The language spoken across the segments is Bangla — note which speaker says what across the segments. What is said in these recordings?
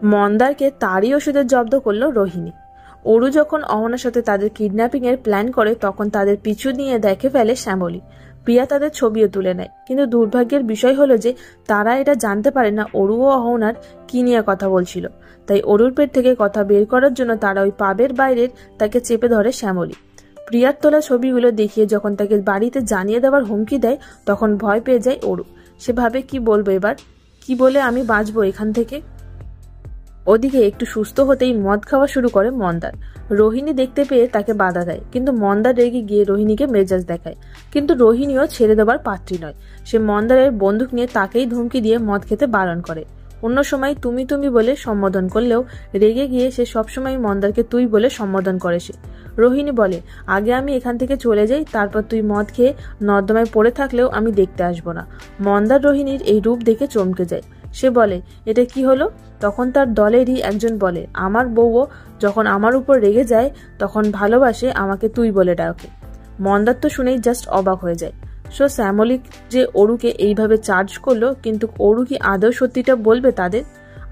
Speaker 1: মন্দারকে তারই ওষুধের জব্দ করলো রোহিণী। অরু যখন অহনার সাথে তাদের কিডন্যাপিং এর প্ল্যান করে তখন তাদের পিছু নিয়ে দেখে ফেলে শ্যামলী। প্রিয়া তাদের ছবিও তুলে নেয়, কিন্তু দুর্ভাগ্যের বিষয় হলো যে তারা এটা জানতে পারে না অরু ও অহনার কি নিয়ে কথা বলছিল। তাই অরুর পেট থেকে কথা বের করার জন্য তারা ওই পাবের বাইরের তাকে চেপে ধরে শ্যামলী। প্রিয়ার তোলা ছবিগুলো দেখিয়ে যখন তাকে বাড়িতে জানিয়ে দেওয়ার হুমকি দেয় তখন ভয় পেয়ে যায় অরু। সে ভাবে কি বলবো এবার, কি বলে আমি বাঁচবো এখান থেকে। ওদিকে একটু সুস্থ হতেই মদ খাওয়া শুরু করে মন্দার। রোহিণী দেখতে পেয়ে তাকে বাধা দেয়, কিন্তু মন্দার রেগে গিয়ে রোহিণীকে মেজাজ দেখায়। কিন্তু রোহিণীও ছেড়ে দেবার পাত্রী নয়। সে মন্দারের বন্দুক নিয়ে তাকেই ধমকি দিয়ে মদ খেতে বারণ করে। অন্য সময় তুমি তুমি বলে সম্বোধন করলেও রেগে গিয়ে সে সবসময় মন্দারকে তুই বলে সম্বোধন করে। সে রোহিণী বলে, আগে আমি এখান থেকে চলে যাই, তারপর তুই মদ খেয়ে নর্দমায় পড়ে থাকলেও আমি দেখতে আসবো না। মন্দার রোহিণীর এই রূপ দেখে চমকে যায়। সে বলে, এটা কি হলো? তখন তার দলেরই একজন বলে, আমার বউও যখন আমার উপর রেগে যায় তখন ভালোবাসে আমাকে তুই বলে ডাকে। মন্দার তো শুনেই জাস্ট অবাক হয়ে যায়। সো শ্যামলী যে অরুকে এইভাবে চার্জ করলো, কিন্তু অরু কি আদৌ সত্যিটা বলবে তাদের?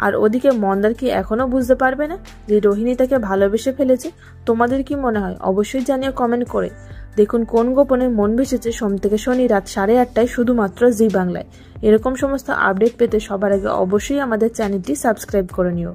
Speaker 1: আর ওদিকে মন্দার কি এখনো বুঝতে পারবে না যে রোহিণী তাকে ভালোবেসে ফেলেছে? তোমাদের কি মনে হয় অবশ্যই জানিয়ে কমেন্ট করে। দেখুন কোন গোপনে মন ভেসেছে সোম থেকে শনি রাত 8:30টায় শুধুমাত্র জি বাংলায়। এরকম সমস্ত আপডেট পেতে সবার আগে অবশ্যই আমাদের চ্যানেলটি সাবস্ক্রাইব করে নিও।